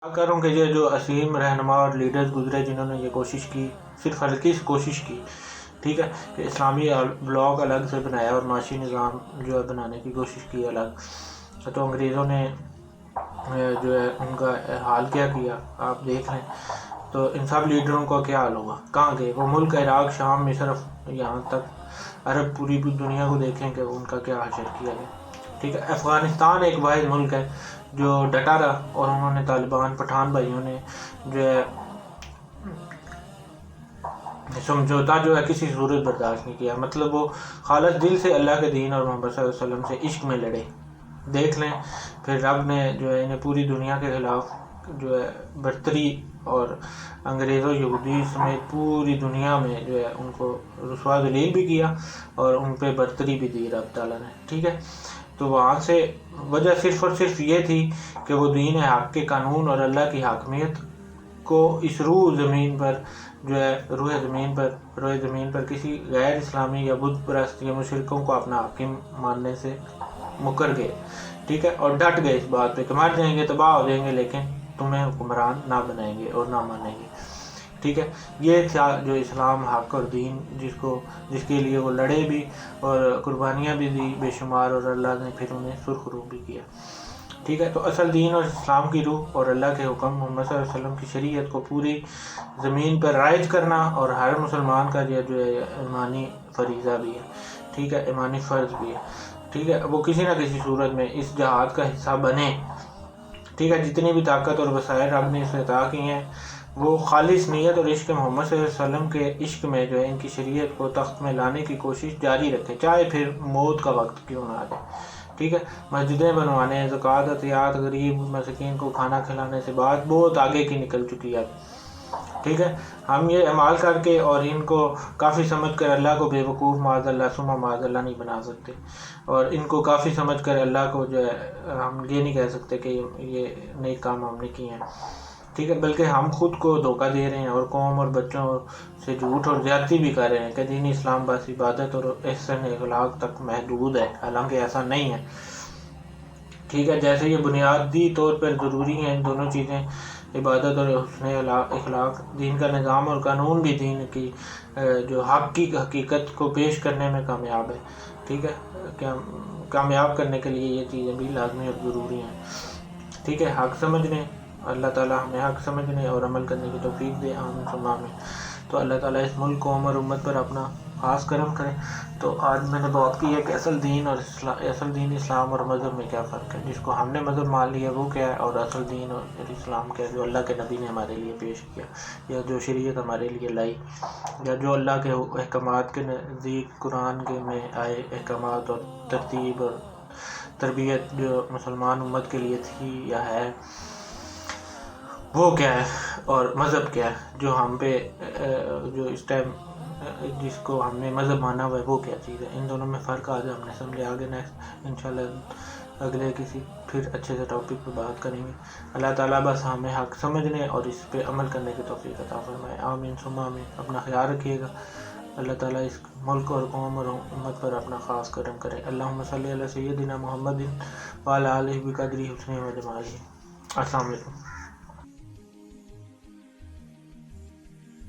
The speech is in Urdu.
کروں کہ یہ جو عظیم رہنما اور لیڈرز گزرے جنہوں نے یہ کوشش کی، صرف ہلکی سی کوشش کی، ٹھیک ہے، کہ اسلامی بلاک الگ سے بنایا اور معاشی نظام جو ہے بنانے کی کوشش کی الگ، تو انگریزوں نے جو ہے ان کا حال کیا کیا آپ دیکھ لیں۔ تو ان سب لیڈروں کا کیا حال ہوا، کہاں گئے وہ ملک؟ عراق، شام، مصر، یہاں تک عرب پوری دنیا کو دیکھیں کہ ان کا کیا حشر کیا گیا، ٹھیک ہے۔ افغانستان ایک واحد ملک ہے جو ڈٹا رہا، اور انہوں نے طالبان پٹھان بھائیوں نے جو ہے سمجھوتا جو ہے کسی صورت برداشت نہیں کیا، مطلب وہ خالص دل سے اللہ کے دین اور محمد صلی اللہ علیہ وسلم سے عشق میں لڑے، دیکھ لیں۔ پھر رب نے جو ہے انہیں پوری دنیا کے خلاف جو ہے برتری، اور انگریزوں یہودی سمیت پوری دنیا میں جو ہے ان کو رسوا ذلیل بھی کیا اور ان پہ برتری بھی دی رب تعالیٰ نے، ٹھیک ہے۔ تو وہاں سے وجہ صرف اور صرف یہ تھی کہ وہ دین حق کے قانون اور اللہ کی حاکمیت کو اس روح زمین پر کسی غیر اسلامی یا بت پرست یا مشرکوں کو اپنا حاکم ماننے سے مکر گئے، ٹھیک ہے، اور ڈٹ گئے اس بات پہ کہ مر جائیں گے، تباہ ہو جائیں گے، لیکن تمہیں حکمران نہ بنائیں گے اور نہ مانیں گے، ٹھیک ہے۔ یہ تھا جو اسلام حق اور دین جس کے لیے وہ لڑے بھی اور قربانیاں بھی دی بے شمار، اور اللہ نے پھر انہیں سرخ روح بھی کیا، ٹھیک ہے۔ تو اصل دین اور اسلام کی روح اور اللہ کے حکم محمد صلی اللہ علیہ وسلم کی شریعت کو پوری زمین پر رائج کرنا، اور ہر مسلمان کا جو ہے ایمانی فریضہ بھی ہے، ٹھیک ہے، ایمانی فرض بھی ہے، ٹھیک ہے۔ وہ کسی نہ کسی صورت میں اس جہاد کا حصہ بنے، ٹھیک ہے۔ جتنی بھی طاقت اور وسائل رب نے اسے عطا کی ہیں، وہ خالص نیت اور عشق محمد صلی اللہ علیہ وسلم کے عشق میں جو ہے ان کی شریعت کو تخت میں لانے کی کوشش جاری رکھے، چاہے پھر موت کا وقت کیوں نہ آ جائے، ٹھیک ہے۔ مسجدیں بنوانے، زکوٰۃ، عطیات، غریب مسکین کو کھانا کھلانے سے بات بہت آگے کی نکل چکی ہے، ٹھیک ہے۔ ہم یہ اعمال کر کے اور ان کو کافی سمجھ کر اللہ کو بے وقوف معاذ اللہ ثم معاذ اللہ نہیں بنا سکتے، اور ان کو کافی سمجھ کر اللہ کو جو ہے ہم یہ نہیں کہہ سکتے کہ یہ نیک کام ہم نے کیے ہیں، ٹھیک ہے، بلکہ ہم خود کو دھوکہ دے رہے ہیں اور قوم اور بچوں سے جھوٹ اور زیادتی بھی کر رہے ہیں کہ دین اسلام بس عبادت اور احسن اخلاق تک محدود ہے، حالانکہ ایسا نہیں ہے، ٹھیک ہے۔ جیسے یہ بنیادی طور پر ضروری ہیں ان دونوں چیزیں، عبادت اور حسن اخلاق، دین کا نظام اور قانون بھی دین کی جو حق کی حقیقت کو پیش کرنے میں کامیاب ہے، ٹھیک ہے، کامیاب کرنے کے لیے یہ چیزیں بھی لازمی اور ضروری ہیں، ٹھیک ہے۔ حق سمجھنے، اللہ تعالیٰ ہمیں حق سمجھنے اور عمل کرنے کی توفیق دے، آمین ثم آمین۔ تو اللہ تعالیٰ اس ملک، قوم اور امت پر اپنا خاص کرم کرے۔ تو آج میں نے بات کی ہے کہ اصل دین اسلام اور مذہب میں کیا فرق ہے، جس کو ہم نے مذہب مان لیا وہ کیا ہے، اور اصل دین اور اسلام کیا ہے جو اللہ کے نبی نے ہمارے لیے پیش کیا، یا جو شریعت ہمارے لیے لائی، یا جو اللہ کے احکامات کے نزدیک قرآن کے میں آئے احکامات اور ترتیب اور تربیت جو مسلمان امت کے لیے تھی یا ہے، وہ کیا ہے، اور مذہب کیا ہے جو ہم پہ جو اس ٹائم جس کو ہم نے مذہب مانا ہوا ہے وہ کیا چیز ہے۔ ان دونوں میں فرق آج ہم نے سمجھے، آگے نیکسٹ انشاءاللہ اگلے کسی پھر اچھے سے ٹاپک پہ بات کریں گے۔ اللہ تعالیٰ بس ہمیں حق سمجھنے اور اس پہ عمل کرنے کی توفیق عطا فرمائے، آمین ثم آمین۔ اپنا خیال رکھیے گا، اللہ تعالیٰ اس ملک اور قوم اور امت پر اپنا خاص کرم کرے۔ اللہم صلی علی سیدنا محمد وعلی آلہ بقدر حسنہ و جمالہ۔ السلام علیکم۔